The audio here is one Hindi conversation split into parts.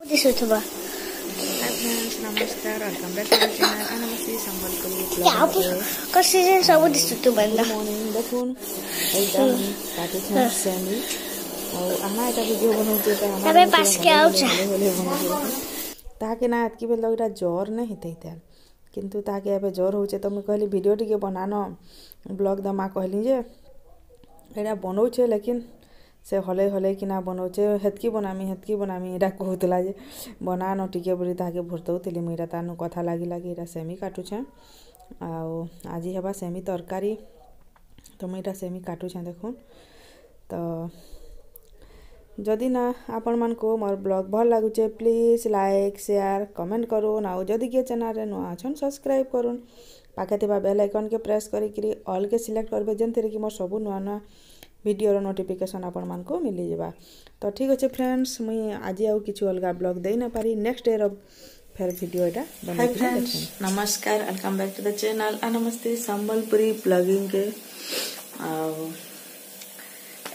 दिसुथबा फ्रेंड्स नमस्कार welcome back to the channel अनमसी संबलपुरी क्या कसी जे सब दिसुथबा गुड मॉर्निंग देखुन एटा काटे छ सेमी और आना एटा वीडियो बनाउते त हमरा अबे पास के आउ छ होले बनाउते ताके ना एतकी बेल एटा जोर नै हितैते किंतु ताके एबे जोर होचे त मैं कहली वीडियो टिके बनानो ब्लॉग दमा कहली जे एटा बनौ छे लेकिन से हले हले किना बनौचे हेतकी बनामी एटा कहतला जे बना न टिके बोली ताके भरतौतली मुइरा तानु कथा लागी एटा सेमी काटु छे आ आज हेबा सेमी तरकारी तो मुइरा सेमी काटु छे देखुन तो जदि ना आपण मान को मोर ब्लॉग भल लागुचे प्लीज लाइक शेयर कमेंट करूँ आ जदि के चैनल रे नुआ छन सब्सक्राइब करूँ पाखे थिबा बेल आइकन के प्रेस करी ऑल के सिलेक्ट करबे जेंते कि मोर सब नुआ नुआ वीडियो नोटिफिकेशन आपण मान को मिली जाबा तो ठीक अच्छे फ्रेंड्स मुई आज आउ किछु अलगा ब्लॉग दे ना पारी नेक्स्ट डे रो फिर वीडियो एटा बना के नमस्कार welcome back to the channel नमस्ते संबलपुरी ब्लॉगिंग के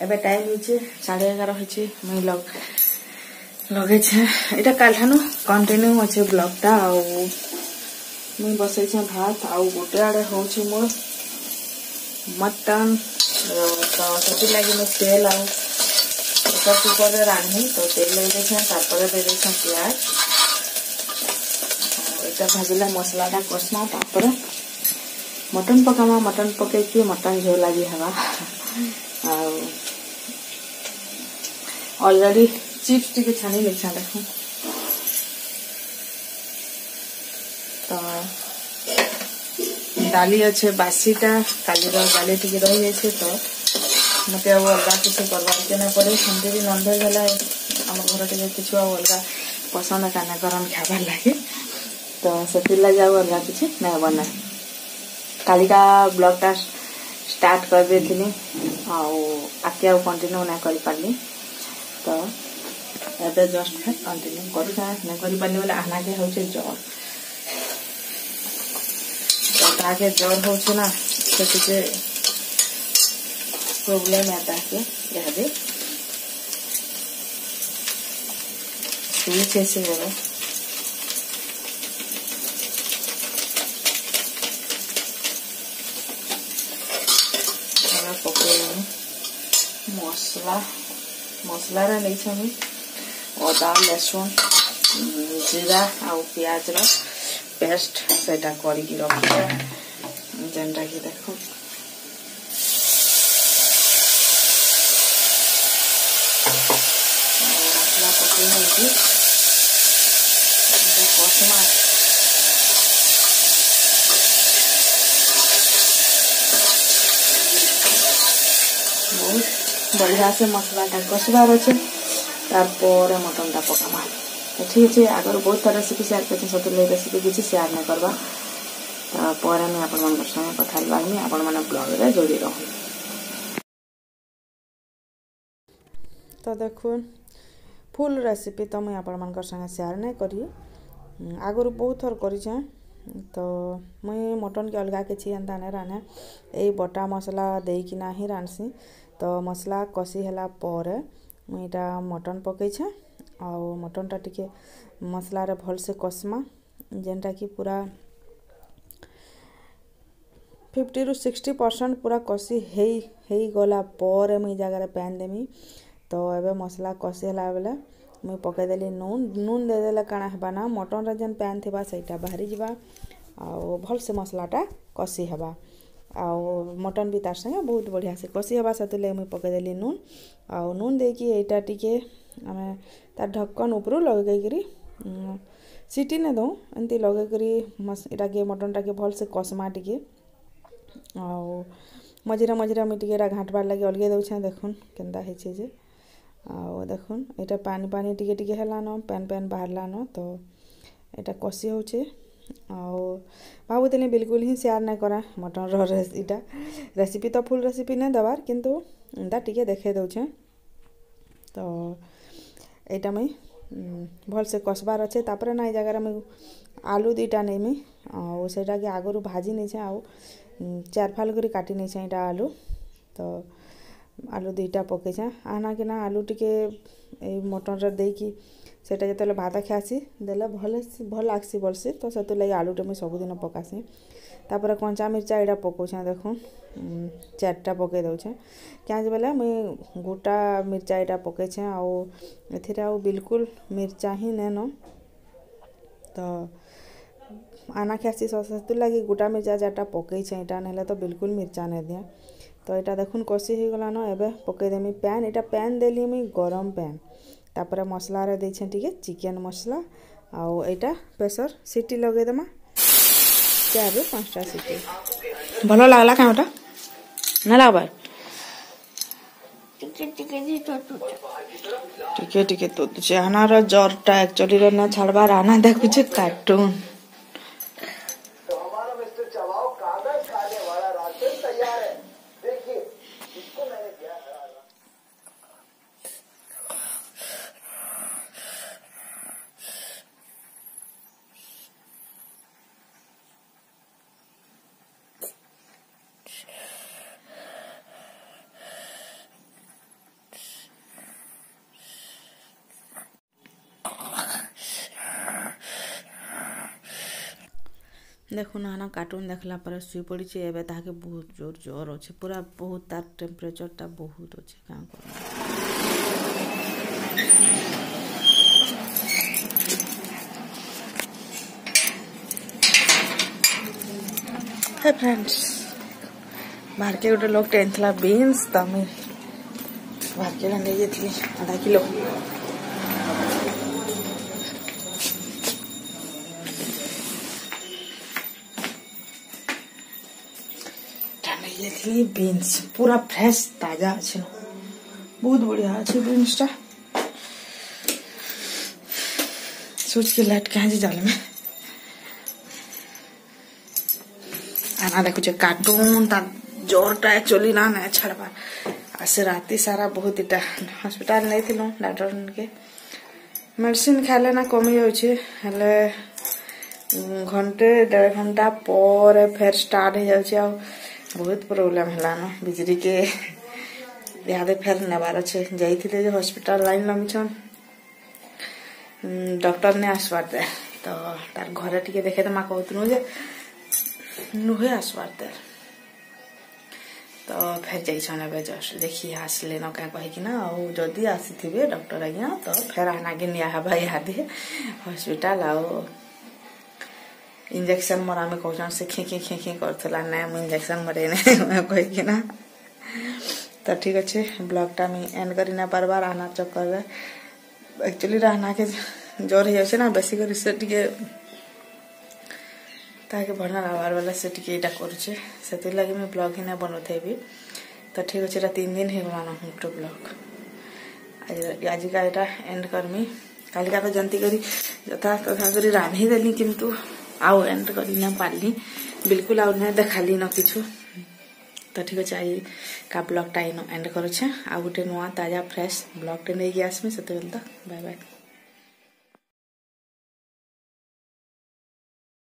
एबे टाइम होचे 11:30 होचे मुई लगे छे एटा काल थानु कंटिन्यू होचे ब्लॉग ता मुई बसे छे भात आ गोटे आड़े होचे मोर मटन तो से लगे मैं तेल आउ कुकर रांधि तो तेल लगे दे दे प्याज एटा भाजला मसलाटा कसमा मटन पकामा मटन पकई मटन झोल लगी हवा ऑलरेडी चिप्स टिके छानी ले देखो तो डाली अच्छे बासीटा काली डाली टिके रही जाए तो मत अलग किसी करवार के ना पड़े सेमती भी नॉनभेज है आम घर टे किसी अलग पसंद काना गरम खाबार लगे तो से लगे अलग किसी ना बना कालिका ब्लॉगटा स्टार्ट कर देथिनी आके कंटिन्यू ना कर पारली तो एबे जस्ट फिर कंटिन्यू ना कर पारली बोले आना के होचे जर ताके जर होचे ना से प्रॉब्लम आता है यहाँ पे से मसला मसला नहीं अदा लसुन जीरा आ प्याज पेस्ट से रखी जेनटा कि देखो मसला पकई कसमा बहुत बढ़िया से मसलाटा कसबार अच्छे तार मटनटा पकामा तो ठीक है आगर बहुत सारा रेसिपी शेयर करते सब रेसिपी किसी शेयर नहीं करवा पर मुझे आपण संगे कथा लगे आपण मैंने ब्लॉग रे जोड़ी रहूँ तो देखो फुल रेसिपी तो मुझे आपण संगे शेयर नहीं करी आगुरी बहुत थर करें तो मुई मटन के अलग किसी एंता नहीं राने यही बटा मसला देकिना ही रांधसी तो मसला कषी है मुईटा मटन पकई छे आ मटनटा टिके मसलार भल से कसमा जेनटा कि पूरा 50 to 60% पूरा कषी है गला पर मुई जगह पैन देमी तो एबे मसला कषी है बेले मुई पकईदेली नून देदेले काଣା हेबा ना मटन जेन पैन थिबा सेटा बाहरी जिबा आ भल से मसलाटा कषी हेबा आ मटन भी तार संगे बहुत बढ़िया से कषी हेबा से मुई पकईदेली नून देकी एटा टिके आमे तार ढक्कन ऊपर लगेकरी सीटी ने दऊँ एमती लगेकरी इटाके मटनटा के भल से कसमा टिके मझिरे मझिरे मुझे टिके घाटबार लगे अलगे दौछे देखुन केनता होइछे जे आ देखुन एटा पानी पानी टिके टिके हेलान पैन बाहरलान तो एटा कषी होचे भावुली बिल्कुल ही शेयर नहीं करा मटन रेसिपी तो फुल रेसिपी नहीं दबार किंतु एंता टिके देखे दौछे तो एटा मुई भल से कसबार अच्छे तापर ना जगह मुझे आलू दुईटा नेमी आटा के आगु भाजी नहीं आ 4 फाल कर काटी नहीं एटा आलू तो आलू दुईटा पकईछे आना कि ना आलू टिके मटन रे देकी सेटा जो भात खासी देले भल लाग्सी बोलसी तो से लगे आलूटे मुझे सबुदिन पकासी तापर कंचा मिर्चा यहाँ पकाऊे देखो 4टा पकई दौचे क्या बेले मुई गोटा मिर्चा यहाँ पकईछे आउ बिल्कुल मिर्चा ही नेन तो आना खासी से लगे गोटा मिर्चा 4टा पकईछे यहाँ ना तो बिल्कुल मिर्चा नहीं दिया तो यहाँ देखुन कषि हो गलान एबे पकईदेमी पैन यहाँ पैन देली मुई गरम पैन तापर मसला देछे टिके चिकेन मसला आउ यहाँ प्रेशर सीटी लगेदेमा 4-5टा सीटी भल लगला क्या ना लगवा टिके तो आनार जरटा एक्चुअली ना छाड़बार आना देखुचे कार्टून देखो ना कार्टून देखला पर शुई पड़ी एबे ताके बहुत जोर जोर अच्छे पूरा बहुत तार टेम्परेचर टा बहुत अच्छे क्या कर फ्रेंड्स बाहर के गोटे लोग टेंथला बीन्स तमें बाहर के नहीं जाती आधा किलो ये बीन्स पूरा फ्रेश ताजा अच्छे बहुत बढ़िया अच्छे बीन्स टा सोच के लाइट कहाँ जाल में आना देखो कार्टून तार जोरटा एक्चुअली ना ना छाड़बार आज राति सारा बहुत इटा हॉस्पिटल नहीं थी डॉक्टर के मेडिसिन खाले ना कमी जाऊे घंटे 1.5 घंटा पर फिर स्टार्ट हो जाऊे बहुत प्रोब्लेम है ना बिजली के यहाँ फिर नेबार अच्छे जाइए जो हॉस्पिटल लाइन लमिछन डॉक्टर ने आसबार दे तो तार घरे टिके देखे तो माँ कहूँ जे नुहे आसबार दे तो फिर जाइछन ए जस्ट देखिए आसले न क्या कहीकि ना जदि आसी डॉक्टर आज्ञा तो फिर आना के नियाहबा इहादे हॉस्पिटल आउ इंजेक्शन मरा में कहूँ से खी करथला ना मुझे इंजेक्शन मरे कहीकि ना तो ठीक अच्छे ब्लॉगटा मुझे एंड करी ना पारबार आना चक्कर एक्चुअली रहना के जोर हो जाए ना बेसी कर से टिके ताके भरना आवार वाला से टिके इटा करुचे से लगे मैं ब्लॉग ही ना बनौथे भी तो ठीक अच्छे 3 दिन हो गलान मोटो ब्लॉग आज का यहाँ एंड करमी काली का तो जंती करी यथा तथा करी रांधी देली किंतु आउ एंड करी ना पारली बिल्कुल आउ ना देखाली न किछु तो ठीक अच्छे आज का ब्लॉगटा एंड करुचे आ गोटे नुआ ताजा फ्रेश ब्लॉगटे नहीं आसमी से बाय बाय।